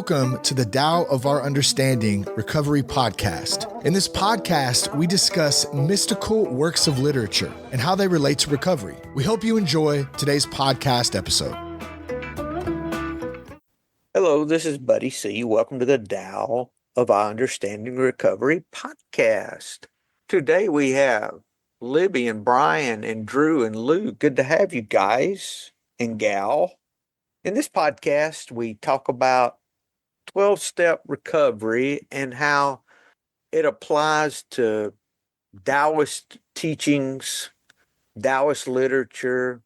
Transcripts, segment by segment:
Welcome to the Tao of Our Understanding Recovery Podcast. In this podcast, we discuss mystical works of literature and how they relate to recovery. We hope you enjoy today's podcast episode. Hello, this is Buddy C. Welcome to the Tao of Our Understanding Recovery Podcast. Today we have Libby and Brian and Drew and Lou. Good to have you guys and gal. In this podcast, we talk about 12-step recovery and how it applies to Taoist teachings, Taoist literature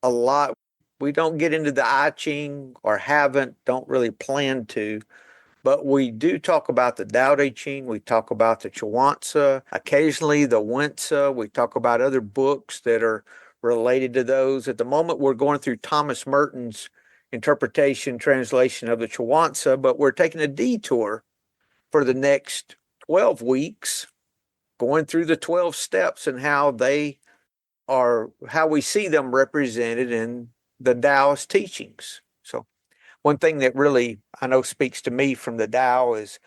a lot. We don't get into the ACIM or don't really plan to, but we do talk about the Tao Te Ching. We talk about the Chuang Tzu, occasionally the Wen Tzu. We talk about other books that are related to those. At the moment, we're going through Thomas Merton's interpretation, translation of the Chuang Tzu, but we're taking a detour for the next 12 weeks, going through the 12 steps and how we see them represented in the Taoist teachings. So one thing that really I know speaks to me from the Tao is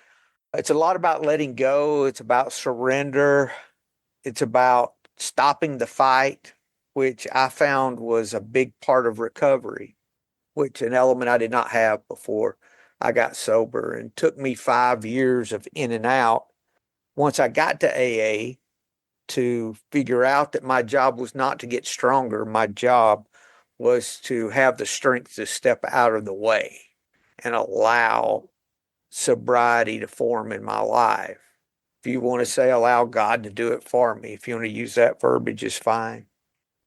it's a lot about letting go. It's about surrender. It's about stopping the fight, which I found was a big part of recovery, which an element I did not have before I got sober, and took me 5 years of in and out. Once I got to AA, to figure out that my job was not to get stronger. My job was to have the strength to step out of the way and allow sobriety to form in my life. If you want to say allow God to do it for me, if you want to use that verbiage, is fine.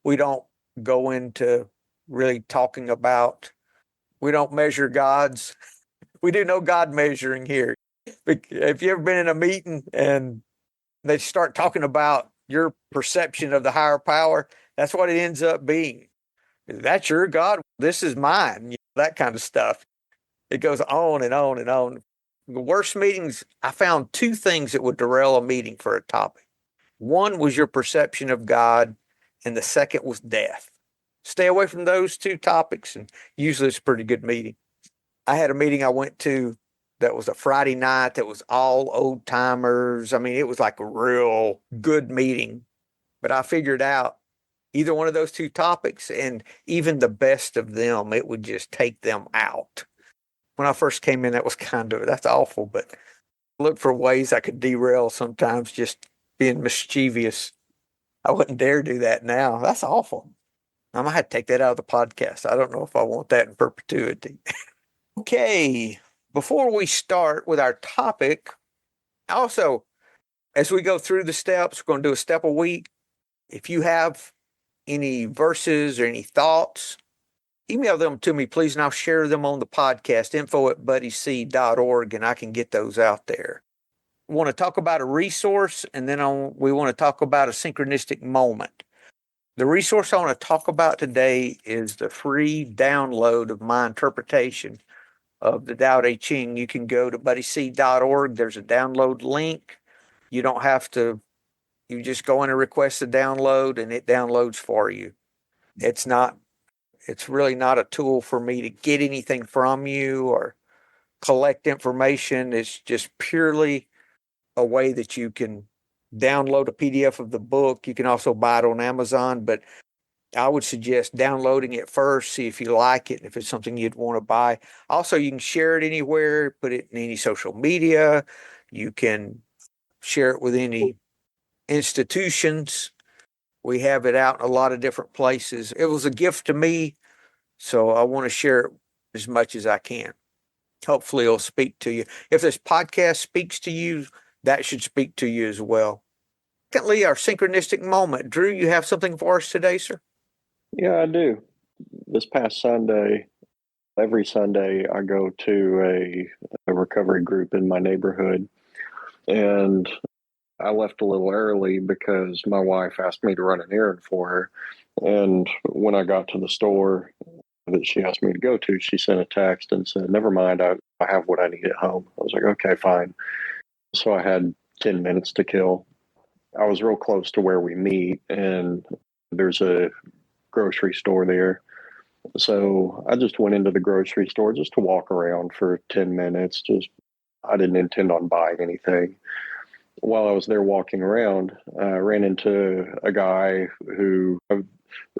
We don't go into really talking about, we don't measure gods. We do no God measuring here. If you've ever been in a meeting and they start talking about your perception of the higher power, that's what it ends up being. That's your God. This is mine. That kind of stuff. It goes on and on and on. The worst meetings, I found two things that would derail a meeting for a topic. One was your perception of God, and the second was death. Stay away from those two topics, and usually it's a pretty good meeting. I had a meeting I went to that was a Friday night that was all old timers. I mean, it was like a real good meeting. But I figured out either one of those two topics, and even the best of them, it would just take them out. When I first came in, that's awful, but I looked for ways I could derail sometimes, just being mischievous. I wouldn't dare do that now. That's awful. I might have to take that out of the podcast. I don't know if I want that in perpetuity. Okay, before we start with our topic, also, as we go through the steps, we're going to do a step a week. If you have any verses or any thoughts, email them to me, please, and I'll share them on the podcast, info@buddyc.org, and I can get those out there. We want to talk about a resource, and then we want to talk about a synchronistic moment. The resource I want to talk about today is the free download of my interpretation of the Tao Te Ching. You can go to buddyc.org. There's a download link. You don't have to, you just go in and request the download, and it downloads for you. It's really not a tool for me to get anything from you or collect information. It's just purely a way that you can download a PDF of the book. You can also buy it on Amazon, but I would suggest downloading it first, see if you like it, and if it's something you'd want to buy. Also, you can share it anywhere, put it in any social media. You can share it with any institutions. We have it out in a lot of different places. It was a gift to me, so I want to share it as much as I can. Hopefully it'll speak to you. If this podcast speaks to you, that should speak to you as well. Secondly, our synchronistic moment. Drew, you have something for us today, sir? Yeah, I do. This past Sunday, every Sunday, I go to a recovery group in my neighborhood. And I left a little early because my wife asked me to run an errand for her. And when I got to the store that she asked me to go to, she sent a text and said, "Never mind, I have what I need at home." I was like, okay, fine. So I had 10 minutes to kill. I was real close to where we meet, and there's a grocery store there. So I just went into the grocery store just to walk around for 10 minutes. I didn't intend on buying anything. While I was there walking around, I ran into a guy who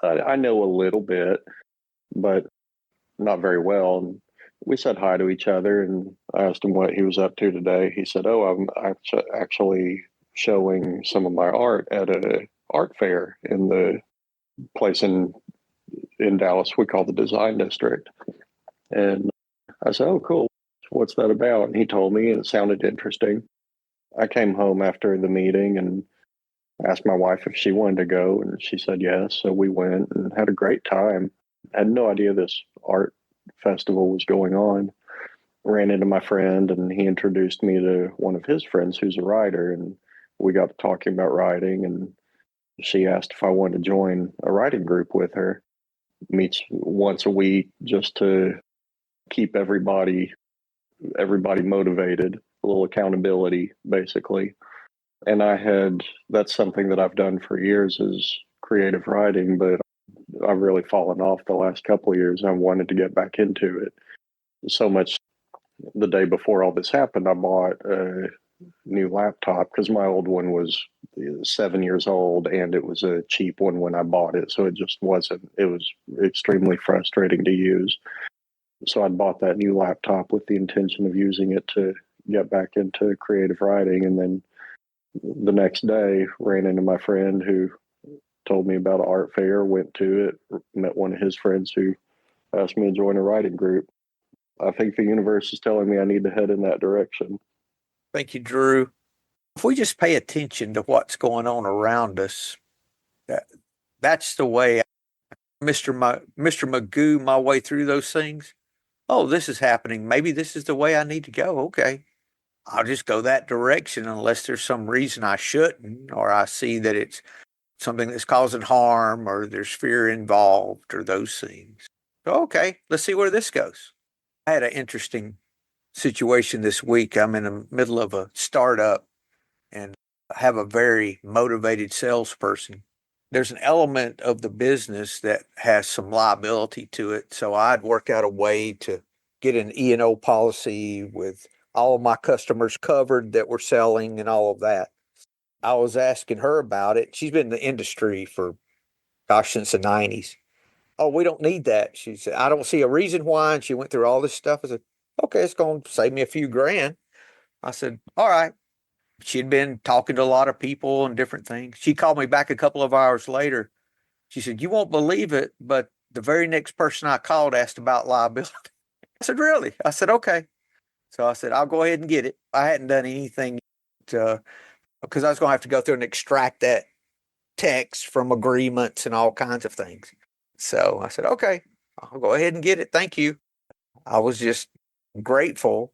I know a little bit, but not very well. And we said hi to each other, and I asked him what he was up to today. He said, "Oh, I'm actually showing some of my art at a art fair in the place in Dallas we call the Design District." And I said, "Oh, cool. What's that about?" And he told me, and it sounded interesting. I came home after the meeting and asked my wife if she wanted to go, and she said yes. So we went and had a great time. I had no idea this art festival was going on. Ran into my friend, and he introduced me to one of his friends who's a writer, and we got to talking about writing. And she asked if I wanted to join a writing group with her. Meets once a week just to keep everybody motivated, a little accountability, basically. And that's something that I've done for years is creative writing, but I've really fallen off the last couple of years. I wanted to get back into it so much. The day before all this happened, I bought a new laptop because my old one was 7 years old and it was a cheap one when I bought it. So it was extremely frustrating to use. So I bought that new laptop with the intention of using it to get back into creative writing. And then the next day, ran into my friend who told me about an art fair, went to it, met one of his friends who asked me to join a writing group. I think the universe is telling me I need to head in that direction. Thank you, Drew. If we just pay attention to what's going on around us, that's the way Mr. Magoo my way through those things. Oh, this is happening. Maybe this is the way I need to go. Okay. I'll just go that direction unless there's some reason I shouldn't, or I see that it's something that's causing harm, or there's fear involved, or those things. So, okay, let's see where this goes. I had an interesting situation this week. I'm in the middle of a startup and have a very motivated salesperson. There's an element of the business that has some liability to it. So I'd work out a way to get an E&O policy with all of my customers covered that we're selling and all of that. I was asking her about it. She's been in the industry for, since the 90s. Oh, we don't need that. She said, I don't see a reason why. And she went through all this stuff. I said, okay, it's going to save me a few grand. I said, all right. She'd been talking to a lot of people and different things. She called me back a couple of hours later. She said, you won't believe it, but the very next person I called asked about liability. I said, really? I said, okay. So I said, I'll go ahead and get it. I hadn't done anything because I was going to have to go through and extract that text from agreements and all kinds of things. So I said, okay, I'll go ahead and get it. Thank you. I was just grateful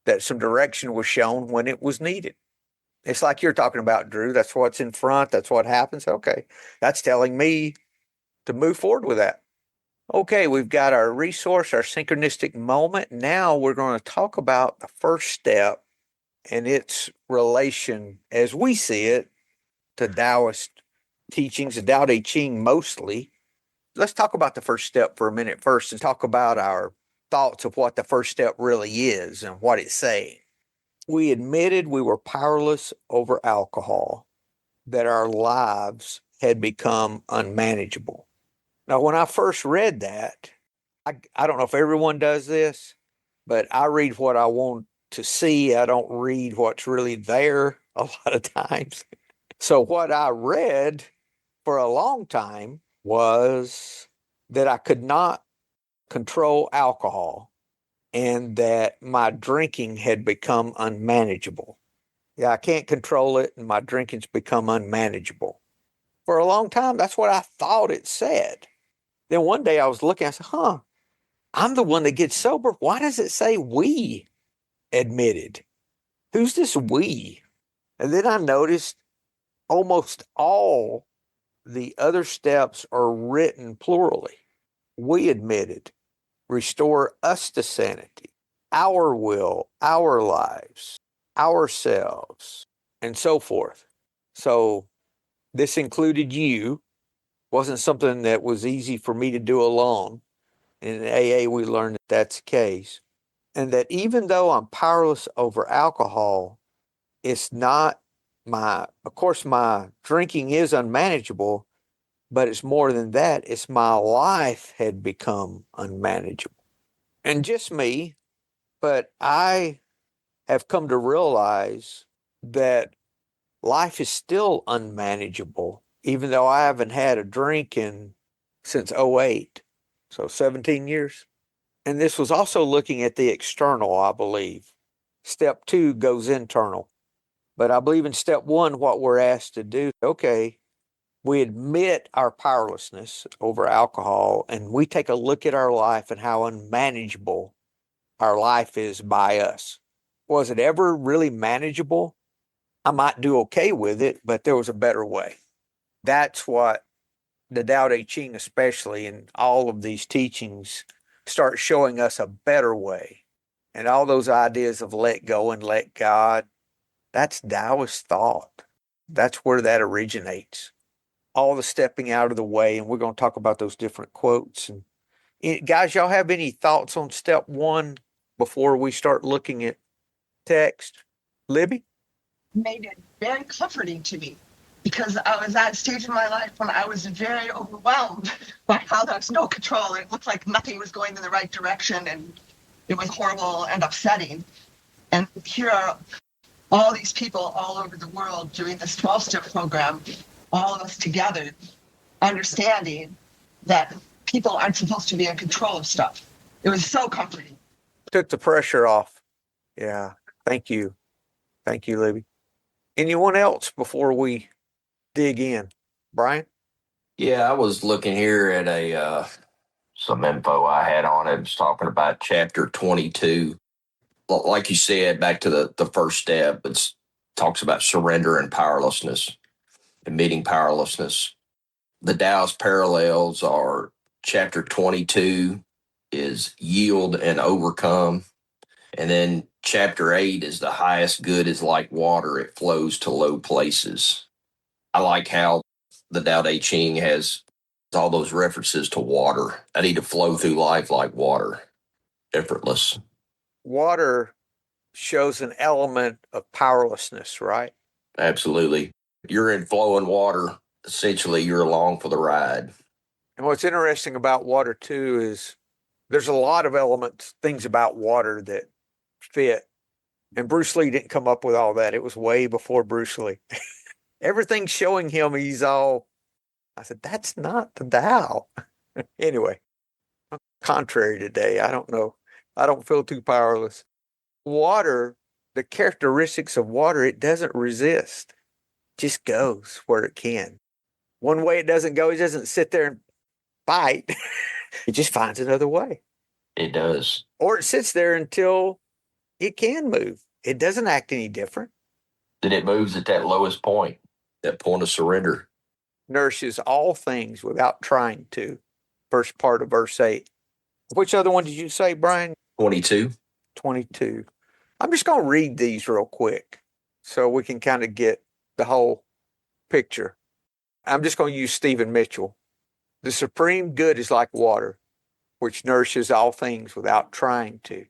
that some direction was shown when it was needed. It's like you're talking about, Drew. That's what's in front. That's what happens. Okay. That's telling me to move forward with that. Okay. We've got our resource, our synchronistic moment. Now we're going to talk about the first step and its relation, as we see it, to Taoist teachings, the Tao Te Ching mostly. Let's talk about the first step for a minute first and talk about our thoughts of what the first step really is and what it's saying. We admitted we were powerless over alcohol, that our lives had become unmanageable. Now, when I first read that, I don't know if everyone does this, but I read what I want to see. I don't read what's really there a lot of times. So what I read for a long time was that I could not control alcohol and that my drinking had become unmanageable. Yeah, I can't control it and my drinking's become unmanageable. For a long time, that's what I thought it said. Then one day I was looking, I said, I'm the one that gets sober. Why does it say we admitted? Who's this we? And then I noticed almost all the other steps are written plurally. We admitted, restore us to sanity, our will, our lives, ourselves, and so forth. So this included you. Wasn't something that was easy for me to do alone. In AA, we learned that that's the case. And that even though I'm powerless over alcohol, it's not of course, my drinking is unmanageable, but it's more than that. It's my life had become unmanageable. And just me, but I have come to realize that life is still unmanageable, even though I haven't had a drink since '08, so 17 years. And this was also looking at the external, I believe. Step 2 goes internal. But I believe in step 1, what we're asked to do, okay, we admit our powerlessness over alcohol and we take a look at our life and how unmanageable our life is by us. Was it ever really manageable? I might do okay with it, but there was a better way. That's what the Tao Te Ching, especially, and all of these teachings start showing us a better way. And all those ideas of let go and let God, that's Taoist thought. That's where that originates. All the stepping out of the way, and we're going to talk about those different quotes. And guys, y'all have any thoughts on step 1 before we start looking at text? Libby? Made it very comforting to me because I was at a stage in my life when I was very overwhelmed by how there was no control. It looked like nothing was going in the right direction and it was horrible and upsetting. And here are all these people all over the world doing this 12-step program, all of us together, understanding that people aren't supposed to be in control of stuff. It was so comforting. Took the pressure off. Yeah. Thank you. Thank you, Libby. Anyone else before we dig in? Brian? Yeah, I was looking here at some info I had on it. It was talking about chapter 22. Like you said, back to the first step, it talks about surrender and powerlessness, admitting powerlessness. The Tao's parallels are chapter 22 is yield and overcome. And then chapter 8 is the highest good is like water, it flows to low places. I like how the Tao Te Ching has all those references to water. I need to flow through life like water, effortless. Water shows an element of powerlessness, right? Absolutely. You're in flowing water. Essentially, you're along for the ride. And what's interesting about water, too, is there's a lot of elements, things about water that fit. And Bruce Lee didn't come up with all that. It was way before Bruce Lee. Everything's showing him he's all, I said, that's not the Tao. Anyway, I'm contrary today. I don't know. I don't feel too powerless. Water, the characteristics of water, it doesn't resist. It just goes where it can. One way it doesn't go, it doesn't sit there and fight. It just finds another way. It does. Or it sits there until it can move. It doesn't act any different. Then it moves at that lowest point, that point of surrender. Nourishes all things without trying to. First part of verse 8. Which other one did you say, Brian? 22. 22. I'm just going to read these real quick so we can kind of get the whole picture. I'm just going to use Stephen Mitchell. The supreme good is like water, which nourishes all things without trying to.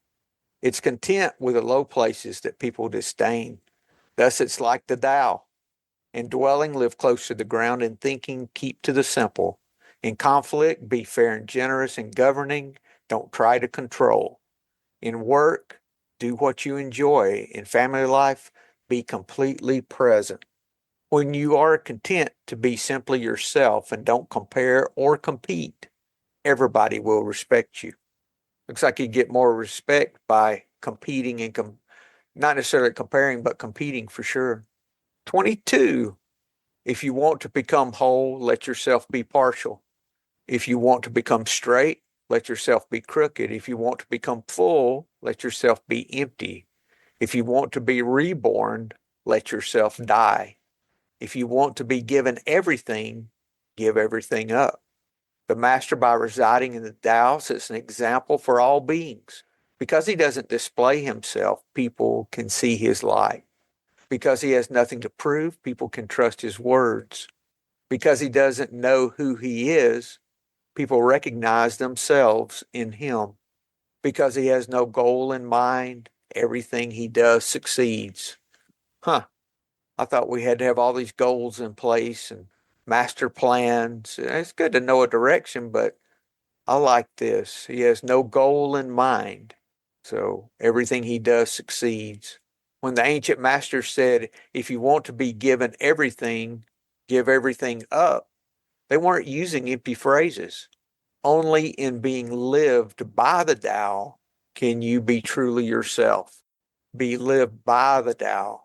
It's content with the low places that people disdain. Thus it's like the Tao. In dwelling, live close to the ground. In thinking, keep to the simple. In conflict, be fair and generous. In governing, don't try to control. In work, do what you enjoy. In family life, be completely present. When you are content to be simply yourself and don't compare or compete, everybody will respect you. Looks like you get more respect by competing and not necessarily comparing, but competing for sure. 22, if you want to become whole, let yourself be partial. If you want to become straight, let yourself be crooked. If you want to become full, let yourself be empty. If you want to be reborn, let yourself die. If you want to be given everything, give everything up. The master, by residing in the Tao, sets an example for all beings. Because he doesn't display himself, people can see his light. Because he has nothing to prove, people can trust his words. Because he doesn't know who he is, People recognize themselves in him because he has no goal in mind. Everything he does succeeds. Huh. I thought we had to have all these goals in place and master plans. It's good to know a direction, but I like this. He has no goal in mind. So everything he does succeeds. When the ancient masters said, if you want to be given everything, give everything up, they weren't using empty phrases. Only in being lived by the Tao can you be truly yourself. Be lived by the Tao.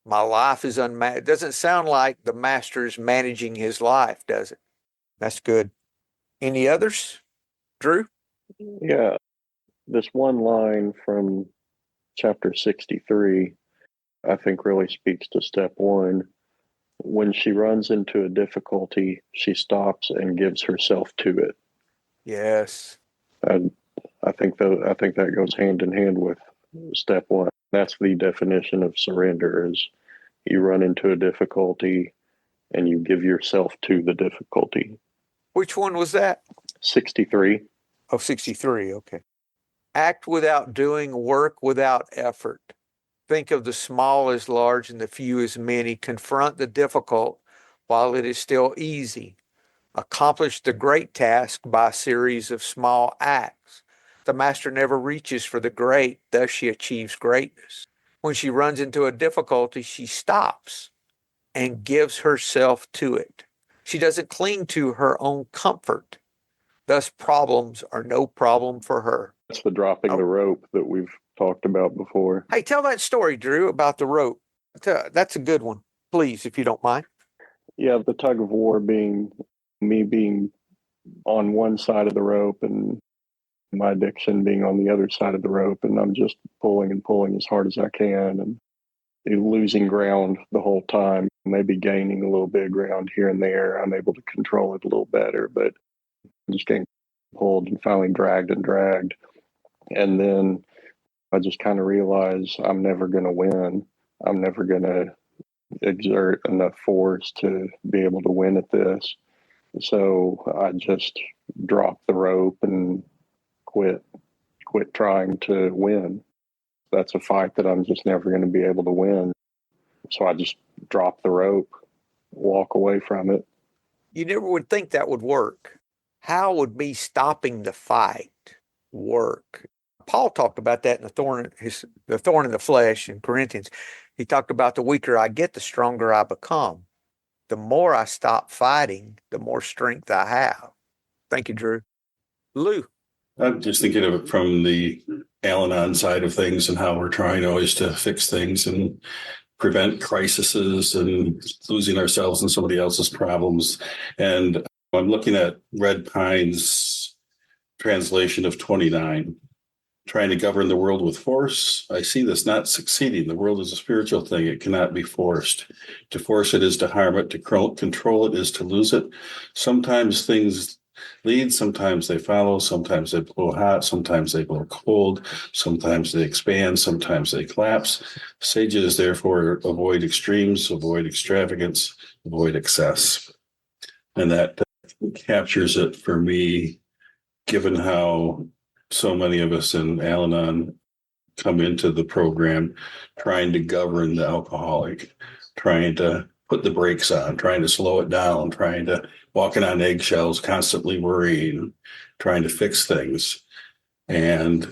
My life is unmatched. It doesn't sound like the master is managing his life, does it? That's good. Any others, Drew? Yeah, this one line from chapter 63, I think really speaks to step one. When she runs into a difficulty, she stops and gives herself to it. Yes. And I think that goes hand in hand with step one. That's the definition of surrender: is you run into a difficulty and you give yourself to the difficulty. Which one was that? 63. Oh, 63. Okay. Act without doing, work without effort. Think of the small as large and the few as many. Confront the difficult while it is still easy. Accomplish the great task by a series of small acts. The master never reaches for the great, thus she achieves greatness. When she runs into a difficulty, she stops and gives herself to it. She doesn't cling to her own comfort. Thus, problems are no problem for her. That's the dropping the rope that we've talked about before. Hey, tell that story, Drew, about the rope. That's a good one, please, if you don't mind. Yeah, the tug of war being me being on one side of the rope and my addiction being on the other side of the rope, and I'm just pulling and pulling as hard as I can and losing ground the whole time, maybe gaining a little bit of ground here and there. I'm able to control it a little better, but just getting pulled and finally dragged and dragged. And then I just kind of realized I'm never going to win. I'm never going to exert enough force to be able to win at this. So I just dropped the rope and quit trying to win. That's a fight that I'm just never going to be able to win. So I just drop the rope, walk away from it. You never would think that would work. How would me stopping the fight work? Paul talked about that in the thorn in the flesh in Corinthians. He talked about the weaker I get, the stronger I become. The more I stop fighting, the more strength I have. Thank you, Drew. Lou. I'm just thinking of it from the Al-Anon side of things and how we're trying always to fix things and prevent crises and losing ourselves in somebody else's problems. And I'm looking at Red Pine's translation of 29, trying to govern the world with force. I see this not succeeding. The world is a spiritual thing. It cannot be forced. To force it is to harm it. To control it is to lose it. Sometimes things lead, sometimes they follow, sometimes they blow hot, sometimes they blow cold, sometimes they expand, sometimes they collapse. Sages, therefore, avoid extremes, avoid extravagance, avoid excess. And that captures it for me, given how so many of us in Al-Anon come into the program trying to govern the alcoholic, trying to put the brakes on, trying to slow it down, trying to walking on eggshells, constantly worrying, trying to fix things. And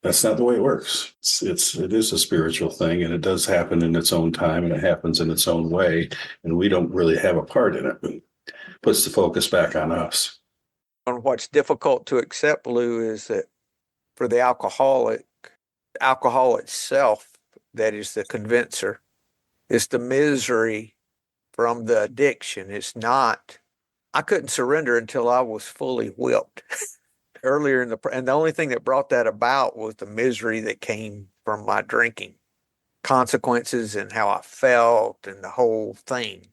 that's not the way it works. It is a spiritual thing, and it does happen in its own time, and it happens in its own way, and we don't really have a part in it. It puts the focus back on us. And what's difficult to accept, Lou, is that for the alcoholic, alcohol itself, that is the convincer, it's the misery from the addiction. It's not, I couldn't surrender until I was fully whipped earlier and the only thing that brought that about was the misery that came from my drinking, consequences and how I felt and the whole thing,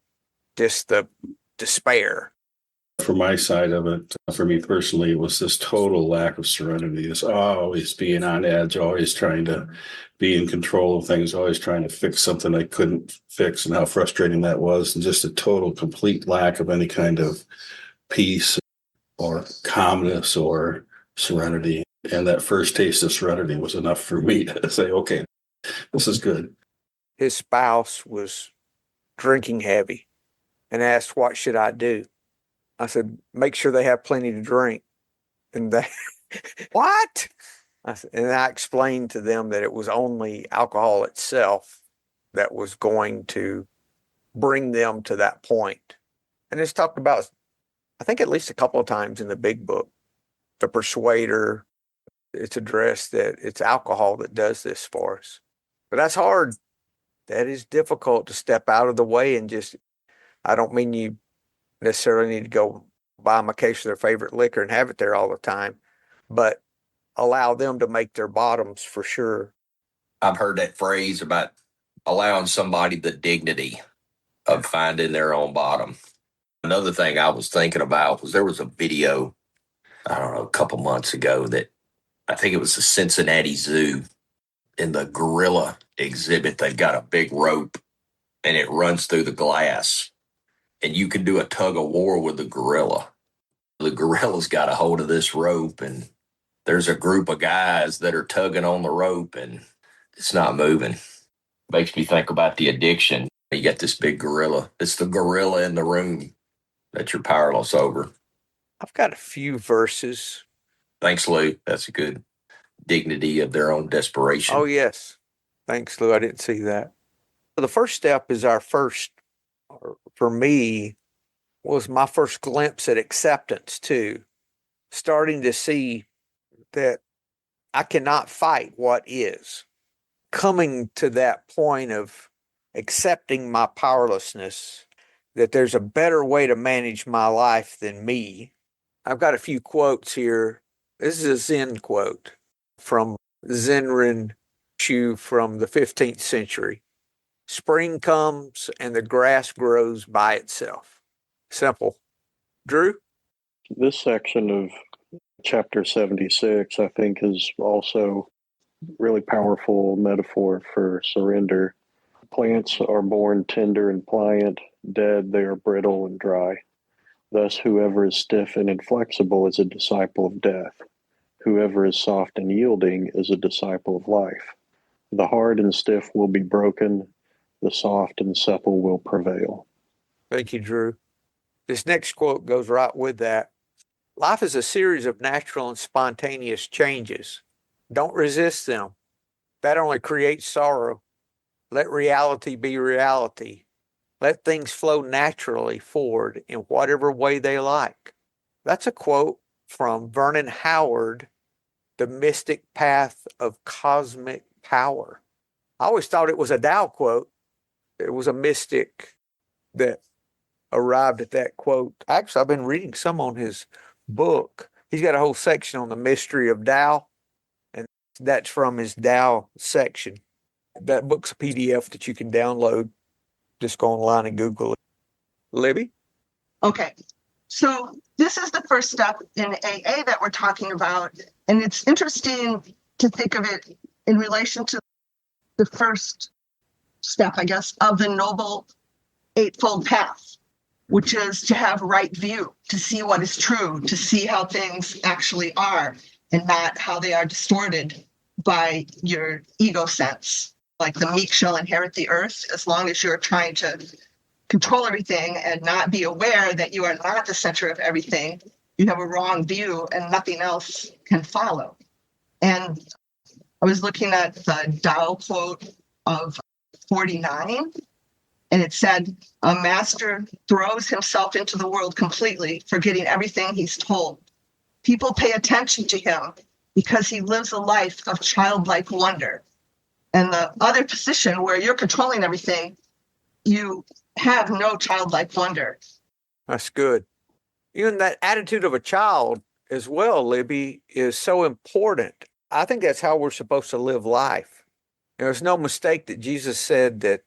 just the despair. For my side of it, for me personally, it was this total lack of serenity. This always being on edge, always trying to be in control of things, always trying to fix something I couldn't fix, and how frustrating that was, and just a total, complete lack of any kind of peace. or calmness or serenity. And that first taste of serenity was enough for me to say, okay, this is good. His spouse was drinking heavy and asked, "What should I do?" I said, "Make sure they have plenty to drink." And they, what? And I explained to them that it was only alcohol itself that was going to bring them to that point. And it's talked about, I think, at least a couple of times in the big book, The Persuader. It's addressed that it's alcohol that does this for us. But that's hard. That is difficult to step out of the way and just, I don't mean you necessarily need to go buy them a case of their favorite liquor and have it there all the time, but allow them to make their bottoms for sure. I've heard that phrase about allowing somebody the dignity of finding their own bottom. Another thing I was thinking about was there was a video, I don't know, a couple months ago that I think it was the Cincinnati Zoo. In the gorilla exhibit, they've got a big rope and it runs through the glass. And you can do a tug of war with the gorilla. The gorilla's got a hold of this rope, and there's a group of guys that are tugging on the rope, and it's not moving. Makes me think about the addiction. You got this big gorilla. It's the gorilla in the room that you're powerless over. I've got a few verses. Thanks, Lou. That's a good dignity of their own desperation. Oh, yes. Thanks, Lou. I didn't see that. The first step is for me, was my first glimpse at acceptance, too. Starting to see that I cannot fight what is. Coming to that point of accepting my powerlessness, that there's a better way to manage my life than me. I've got a few quotes here. This is a Zen quote from Zenrin Shu from the 15th century. Spring comes and the grass grows by itself. Simple. Drew? This section of chapter 76, I think, is also really powerful metaphor for surrender. Plants are born tender and pliant, dead they are brittle and dry. Thus, whoever is stiff and inflexible is a disciple of death. Whoever is soft and yielding is a disciple of life. The hard and stiff will be broken, the soft and supple will prevail. Thank you, Drew. This next quote goes right with that. Life is a series of natural and spontaneous changes. Don't resist them. That only creates sorrow. Let reality be reality. Let things flow naturally forward in whatever way they like. That's a quote from Vernon Howard, The Mystic Path of Cosmic Power. I always thought it was a Tao quote. It was a mystic that arrived at that quote. Actually, I've been reading some on his book. He's got a whole section on the mystery of Tao, and that's from his Tao section. That book's a PDF that you can download. Just go online and Google it. Libby? Okay. So this is the first step in AA that we're talking about. And it's interesting to think of it in relation to the first step, I guess, of the Noble Eightfold Path, which is to have right view, to see what is true, to see how things actually are and not how they are distorted by your ego sense. Like the meek shall inherit the earth, as long as you're trying to control everything and not be aware that you are not the center of everything, you have a wrong view and nothing else can follow. And I was looking at the Tao quote of 49, and it said, a master throws himself into the world completely, forgetting everything he's told. People pay attention to him because he lives a life of childlike wonder. And the other position where you're controlling everything, you have no childlike wonder. That's good. Even that attitude of a child as well, Libby, is so important. I think that's how we're supposed to live life. There's no mistake that Jesus said that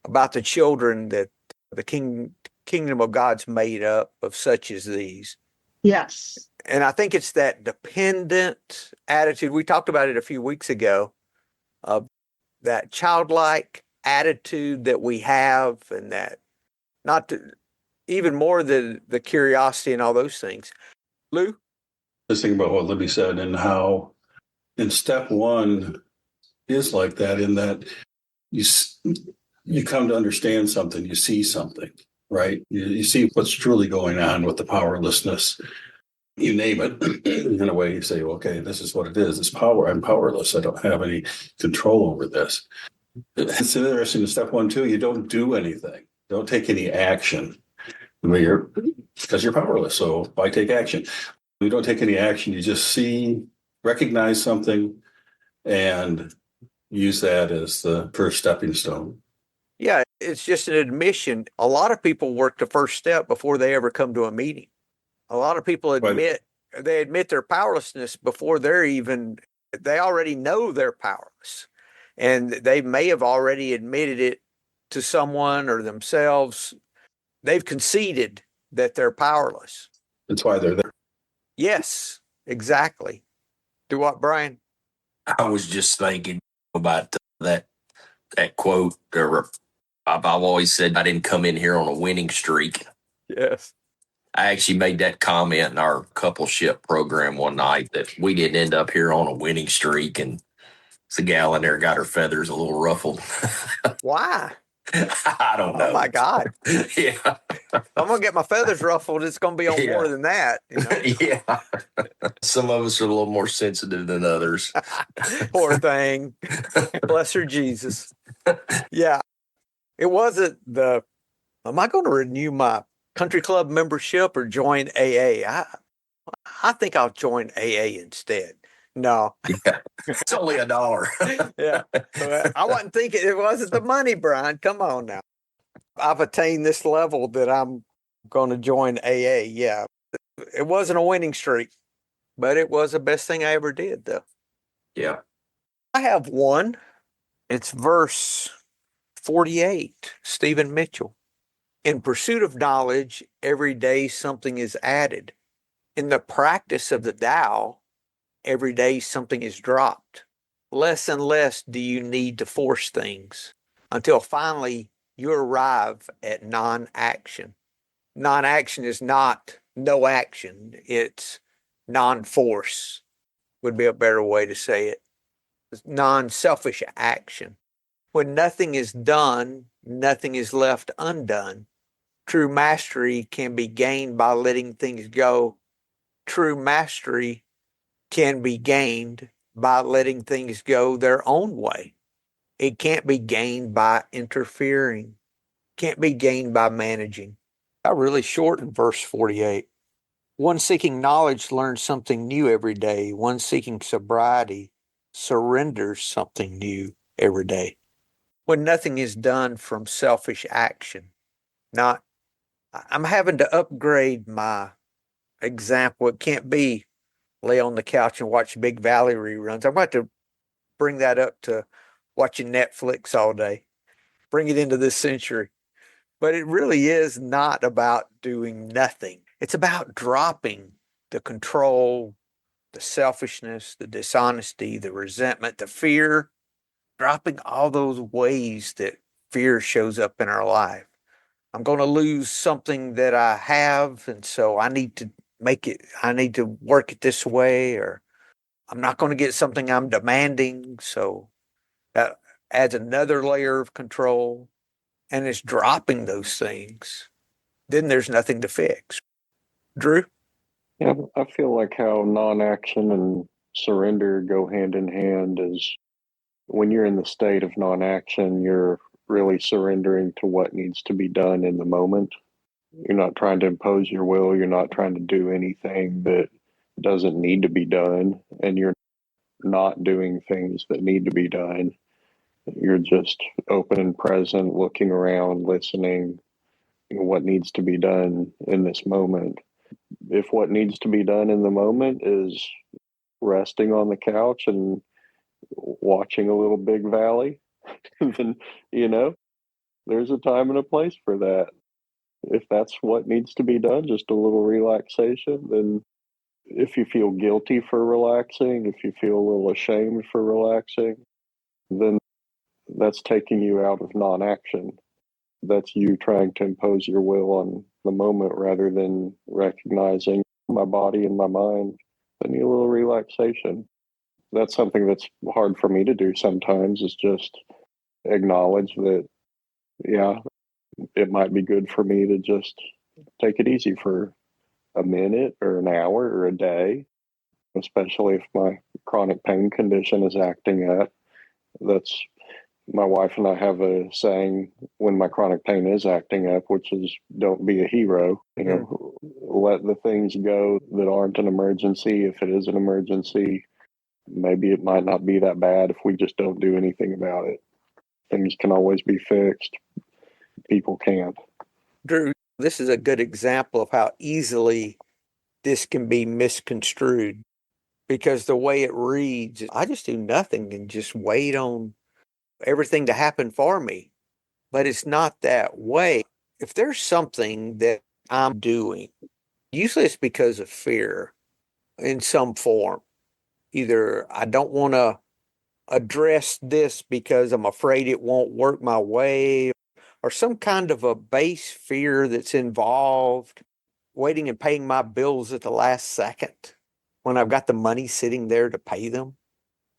about the children, that the kingdom of God's made up of such as these. Yes. And I think it's that dependent attitude. We talked about it a few weeks ago, of that childlike attitude that we have, and that not to, even more than the curiosity and all those things, Lou? Just thinking about what Libby said and how in step one is like that, in that you come to understand something, you see something, right? You see what's truly going on with the powerlessness. You name it in a way, you say, okay, this is what it is. It's power. I'm powerless. I don't have any control over this. It's interesting in step one, too. You don't do anything. Don't take any action. Because you're powerless. So why take action? You don't take any action. You just see, recognize something, and use that as the first stepping stone. Yeah, it's just an admission. A lot of people work the first step before they ever come to a meeting. A lot of people admit their powerlessness before they already know they're powerless. And they may have already admitted it to someone or themselves. They've conceded that they're powerless. That's why they're there. Yes, exactly. Do what, Brian? I was just thinking about that quote. I've always said I didn't come in here on a winning streak. Yes. I actually made that comment in our coupleship program one night that we didn't end up here on a winning streak, and the gal in there got her feathers a little ruffled. Why? I don't know. Oh my God. Yeah. I'm going to get my feathers ruffled. It's going to be on more than that. You know? Yeah. Some of us are a little more sensitive than others. Poor thing. Bless her Jesus. Yeah. It wasn't am I going to renew my country club membership or join AA? I think I'll join AA instead. No. Yeah. It's only $1. Yeah. I wasn't thinking, it wasn't the money, Brian. Come on now. I've attained this level that I'm going to join AA. Yeah. It wasn't a winning streak, but it was the best thing I ever did, though. Yeah. I have one. It's verse 48, Stephen Mitchell. In pursuit of knowledge, every day something is added. In the practice of the Tao, every day something is dropped. Less and less do you need to force things until finally you arrive at non-action. Non-action is not no action. It's non-force would be a better way to say it. It's non-selfish action. When nothing is done, nothing is left undone. True mastery can be gained by letting things go. True mastery can be gained by letting things go their own way. It can't be gained by interfering. Can't be gained by managing. I really shortened verse 48. One seeking knowledge learns something new every day. One seeking sobriety surrenders something new every day. When nothing is done from selfish action, I'm having to upgrade my example. It can't be lay on the couch and watch Big Valley reruns. I'm about to bring that up to watching Netflix all day, bring it into this century. But it really is not about doing nothing. It's about dropping the control, the selfishness, the dishonesty, the resentment, the fear, dropping all those ways that fear shows up in our life. I'm going to lose something that I have, and so I need to work it this way, or I'm not going to get something I'm demanding. So that adds another layer of control, and it's dropping those things. Then there's nothing to fix. Drew? Yeah, I feel like how non-action and surrender go hand in hand is when you're in the state of non-action, you're really surrendering to what needs to be done in the moment. You're not trying to impose your will. You're not trying to do anything that doesn't need to be done. And you're not doing things that need to be done. You're just open and present, looking around, listening, what needs to be done in this moment. If what needs to be done in the moment is resting on the couch and watching a little Big Valley, then, there's a time and a place for that. If that's what needs to be done, just a little relaxation, then if you feel guilty for relaxing, if you feel a little ashamed for relaxing, then that's taking you out of non-action. That's you trying to impose your will on the moment rather than recognizing my body and my mind. I need a little relaxation. That's something that's hard for me to do sometimes, is just acknowledge that, yeah, it might be good for me to just take it easy for a minute or an hour or a day, especially if my chronic pain condition is acting up. That's My wife and I have a saying when my chronic pain is acting up, which is don't be a hero. Let the things go that aren't an emergency. If it is an emergency, maybe it might not be that bad if we just don't do anything about it. Things can always be fixed. People can't. Drew, this is a good example of how easily this can be misconstrued, because the way it reads, I just do nothing and just wait on everything to happen for me. But it's not that way. If there's something that I'm doing, usually it's because of fear in some form. Either I don't want to address this because I'm afraid it won't work my way, or some kind of a base fear that's involved, waiting and paying my bills at the last second when I've got the money sitting there to pay them.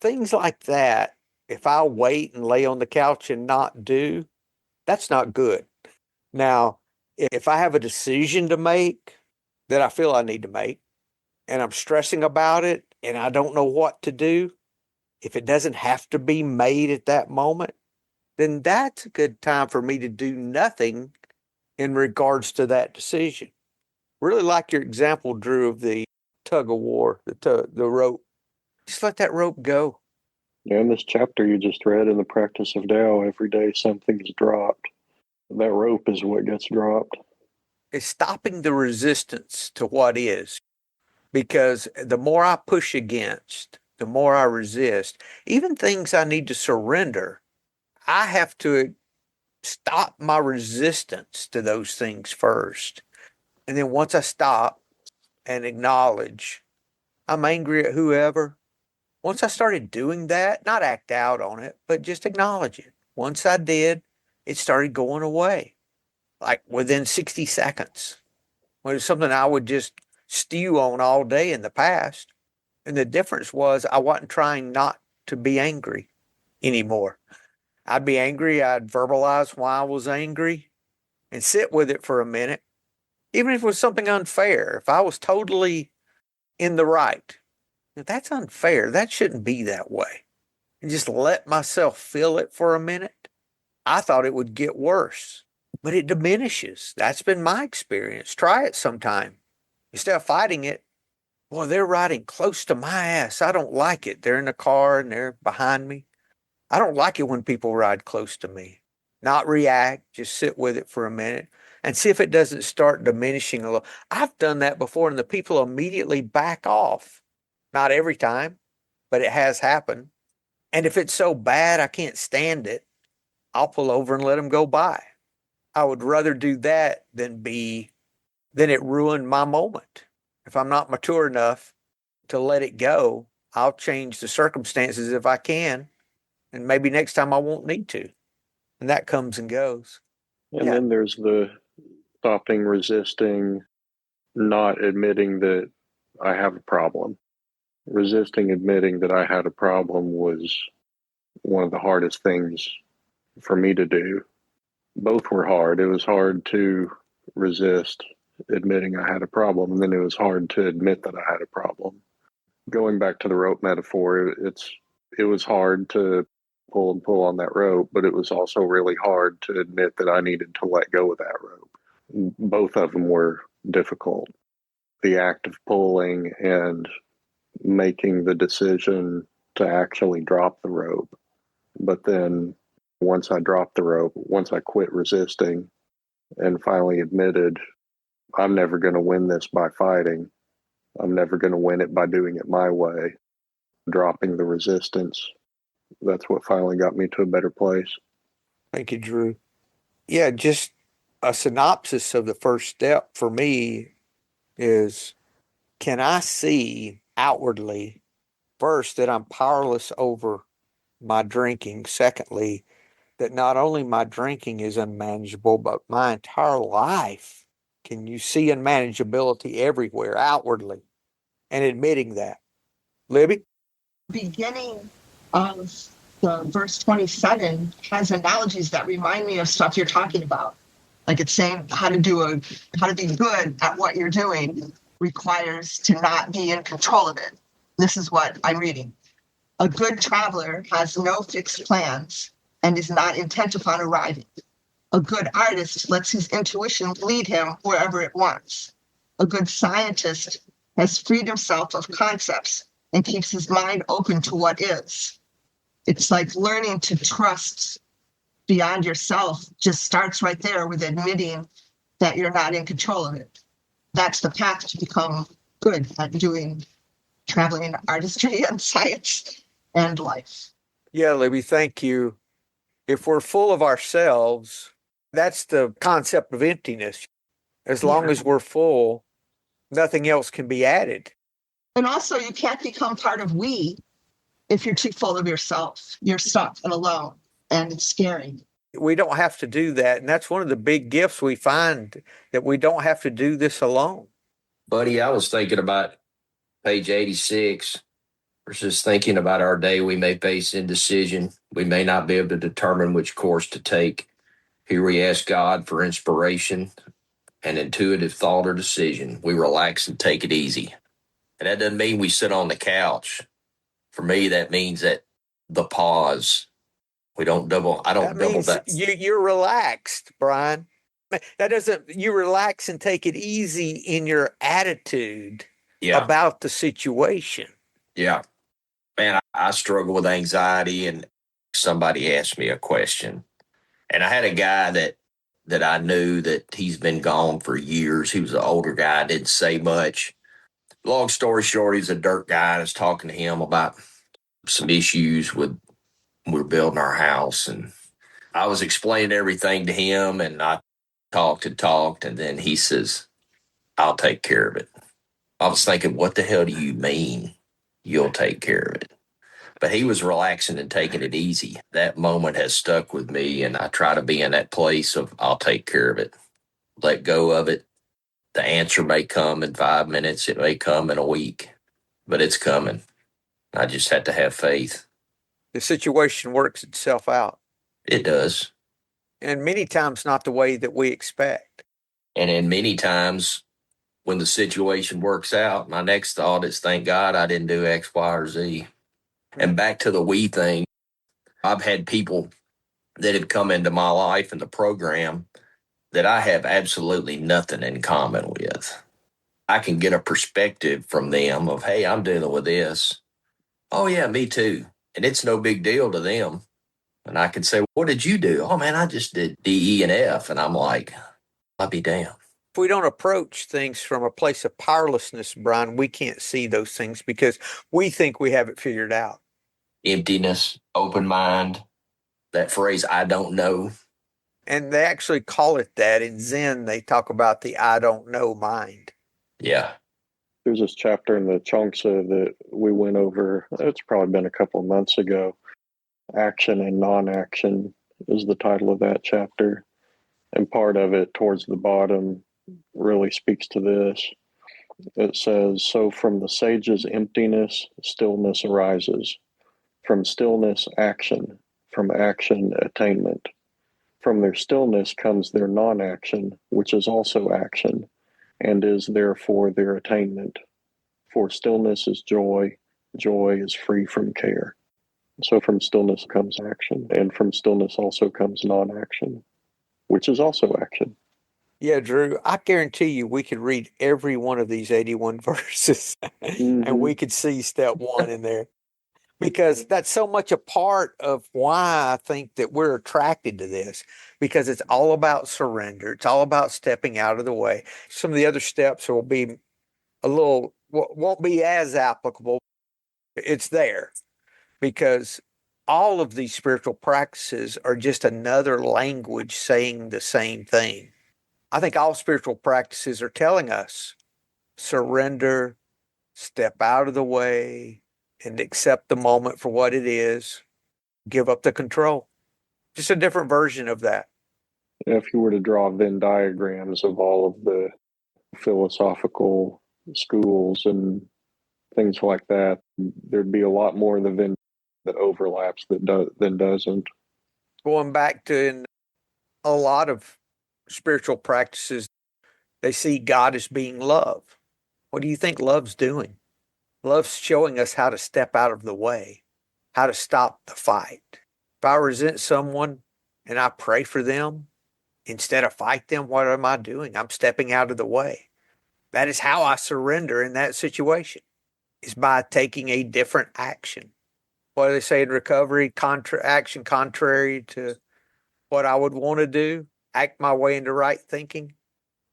Things like that. If I wait and lay on the couch and not do, that's not good. Now, if I have a decision to make that I feel I need to make and I'm stressing about it and I don't know what to do, if it doesn't have to be made at that moment, then that's a good time for me to do nothing in regards to that decision. Really like your example, Drew, of the tug of war, the rope. Just let that rope go. Yeah, in this chapter you just read, in the practice of Tao, every day something is dropped. That rope is what gets dropped. It's stopping the resistance to what is, because the more I push against, the more I resist. Even things I need to surrender, I have to stop my resistance to those things first. And then once I stop and acknowledge I'm angry at whoever, once I started doing that, not act out on it, but just acknowledge it. Once I did, it started going away, like within 60 seconds. It was something I would just stew on all day in the past. And the difference was I wasn't trying not to be angry anymore. I'd be angry, I'd verbalize why I was angry and sit with it for a minute, even if it was something unfair. If I was totally in the right, that's unfair. That shouldn't be that way. And just let myself feel it for a minute. I thought it would get worse, but it diminishes. That's been my experience. Try it sometime. Instead of fighting it, boy, they're riding close to my ass. I don't like it. They're in the car and they're behind me. I don't like it when people ride close to me. Not react, just sit with it for a minute and see if it doesn't start diminishing a little. I've done that before and the people immediately back off. Not every time, but it has happened. And if it's so bad I can't stand it, I'll pull over and let them go by. I would rather do that than it ruin my moment. If I'm not mature enough to let it go, I'll change the circumstances if I can. And maybe next time I won't need to. And that comes and goes. And Yeah. then there's the stopping, resisting, not admitting that I have a problem. Resisting admitting that I had a problem was one of the hardest things for me to do. Both were hard. It was hard to resist admitting I had a problem, and then it was hard to admit that I had a problem. Going back to the rope metaphor, it was hard to pull on that rope, but it was also really hard to admit that I needed to let go of that rope. Both of them were difficult. The act of pulling and making the decision to actually drop the rope. But then once I dropped the rope, once I quit resisting and finally admitted, I'm never going to win this by fighting. I'm never going to win it by doing it my way. Dropping the resistance. That's what finally got me to a better place. Thank you, Drew. Yeah, just a synopsis of the first step for me is, can I see outwardly, first, that I'm powerless over my drinking? Secondly, that not only my drinking is unmanageable, but my entire life Can you see unmanageability everywhere outwardly and admitting that? Libby? Beginning of the verse 27 has analogies that remind me of stuff you're talking about. Like it's saying how to be good at what you're doing requires to not be in control of it. This is what I'm reading. A good traveler has no fixed plans and is not intent upon arriving. A good artist lets his intuition lead him wherever it wants. A good scientist has freed himself of concepts and keeps his mind open to what is. It's like learning to trust beyond yourself just starts right there with admitting that you're not in control of it. That's the path to become good at doing traveling, artistry, and science and life. Yeah, Libby, thank you. If we're full of ourselves, that's the concept of emptiness. As long as we're full, nothing else can be added. And also, you can't become part of we if you're too full of yourself. You're stuck and alone, and it's scary. We don't have to do that. And that's one of the big gifts we find, that we don't have to do this alone. Buddy, I was thinking about page 86, versus thinking about our day. We may face indecision. We may not be able to determine which course to take. Here we ask God for inspiration and intuitive thought or decision. We relax and take it easy. And that doesn't mean we sit on the couch. For me, that means that the pause. I don't double that. You're relaxed, Brian. That doesn't, you relax and take it easy in your attitude about the situation. Yeah. Man, I struggle with anxiety, and somebody asked me a question. And I had a guy that I knew that he's been gone for years. He was an older guy, didn't say much. Long story short, he's a dirt guy. I was talking to him about some issues with, we're building our house, and I was explaining everything to him, and I talked, and then he says, I'll take care of it. I was thinking, what the hell do you mean you'll take care of it? But he was relaxing and taking it easy. That moment has stuck with me, and I try to be in that place of I'll take care of it. Let go of it. The answer may come in 5 minutes. It may come in a week, but it's coming. I just have to have faith. The situation works itself out. It does. And many times not the way that we expect. And in many times when the situation works out, my next thought is, thank God I didn't do X, Y, or Z. And back to the we thing, I've had people that have come into my life in the program that I have absolutely nothing in common with. I can get a perspective from them of, hey, I'm dealing with this. Oh, yeah, me too. And it's no big deal to them. And I can say, what did you do? Oh, man, I just did D, E, and F. And I'm like, I'll be damned. If we don't approach things from a place of powerlessness, Brian, we can't see those things because we think we have it figured out. Emptiness, open mind, that phrase, I don't know. And they actually call it that. In Zen, they talk about the I don't know mind. Yeah. There's this chapter in the Chuang Tzu that we went over. It's probably been a couple of months ago. Action and non-action is the title of that chapter. And part of it towards the bottom really speaks to this. It says, so from the sage's emptiness, stillness arises. From stillness, action. From action, attainment. From their stillness comes their non-action, which is also action, and is therefore their attainment. For stillness is joy. Joy is free from care. So from stillness comes action, and from stillness also comes non-action, which is also action. Yeah, Drew, I guarantee you we could read every one of these 81 verses and we could see step one in there, because that's so much a part of why I think that we're attracted to this, because it's all about surrender. It's all about stepping out of the way. Some of the other steps will be won't be as applicable. It's there because all of these spiritual practices are just another language saying the same thing. I think all spiritual practices are telling us surrender, step out of the way, and accept the moment for what it is. Give up the control. Just a different version of that. If you were to draw Venn diagrams of all of the philosophical schools and things like that, there'd be a lot more of the Venn that overlaps than doesn't. Going back to in a lot of spiritual practices, they see God as being love. What do you think love's doing? Love's showing us how to step out of the way, how to stop the fight. If I resent someone and I pray for them, instead of fight them, what am I doing? I'm stepping out of the way. That is how I surrender in that situation, is by taking a different action. What do they say in recovery? Action contrary to what I would want to do, act my way into right thinking.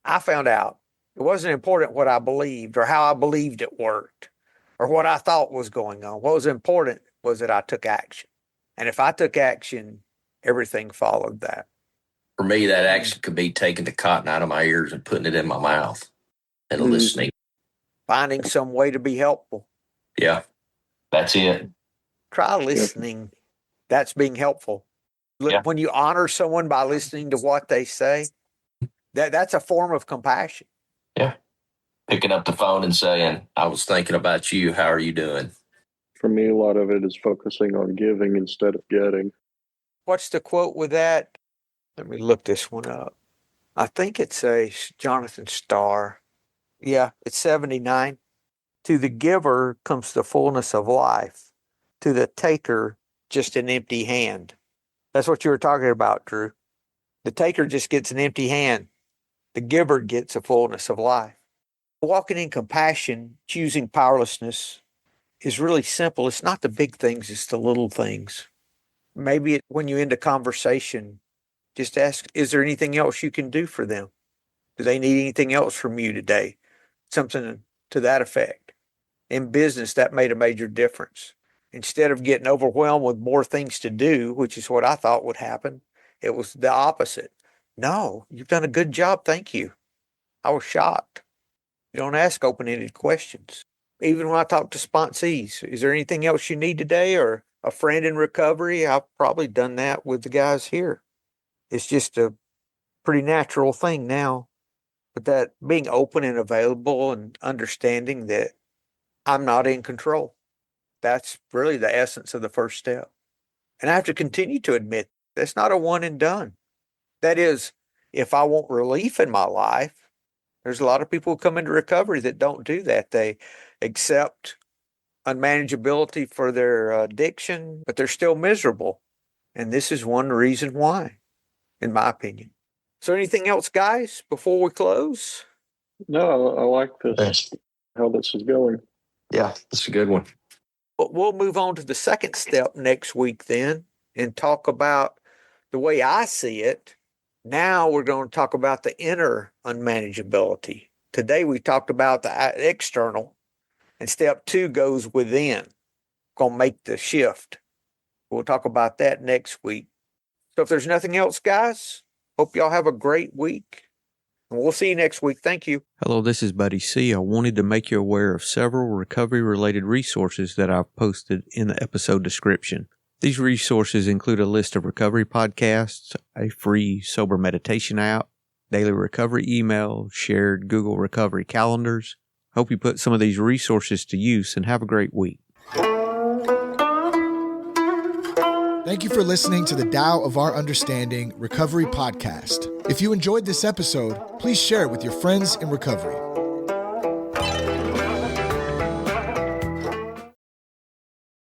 I found out it wasn't important what I believed or how I believed it worked or what I thought was going on. What was important was that I took action. And if I took action, everything followed that. For me, that action could be taking the cotton out of my ears and putting it in my mouth and listening. Finding some way to be helpful. Yeah, that's it. Try listening. That's being helpful. Yeah. When you honor someone by listening to what they say, that's a form of compassion. Yeah. Picking up the phone and saying, I was thinking about you. How are you doing? For me, a lot of it is focusing on giving instead of getting. What's the quote with that? Let me look this one up. I think it's a Jonathan Starr. Yeah, it's 79. To the giver comes the fullness of life. To the taker, just an empty hand. That's what you were talking about, Drew. The taker just gets an empty hand. The giver gets a fullness of life. Walking in compassion, choosing powerlessness is really simple. It's not the big things, it's the little things. Maybe when you end a conversation, just ask, is there anything else you can do for them? Do they need anything else from you today? Something to that effect. In business, that made a major difference. Instead of getting overwhelmed with more things to do, which is what I thought would happen, it was the opposite. No, you've done a good job. Thank you. I was shocked. You don't ask open-ended questions. Even when I talk to sponsees, is there anything else you need today? Or a friend in recovery? I've probably done that with the guys here. It's just a pretty natural thing now. But that being open and available and understanding that I'm not in control. That's really the essence of the first step. And I have to continue to admit that's not a one and done. That is, if I want relief in my life, there's a lot of people who come into recovery that don't do that. They accept unmanageability for their addiction, but they're still miserable. And this is one reason why, in my opinion. So anything else, guys, before we close? No, I like this, how this is going. Yeah, that's a good one. But we'll move on to the second step next week then and talk about the way I see it. Now we're going to talk about the inner unmanageability. Today we talked about the external, and step 2 goes within. Going to make the shift. We'll talk about that next week. So if there's nothing else, guys, hope y'all have a great week. And we'll see you next week. Thank you. Hello, this is Buddy C. I wanted to make you aware of several recovery-related resources that I've posted in the episode description. These resources include a list of recovery podcasts, a free sober meditation app, daily recovery email, shared Google recovery calendars. Hope you put some of these resources to use and have a great week. Thank you for listening to the Tao of Our Understanding Recovery Podcast. If you enjoyed this episode, please share it with your friends in recovery.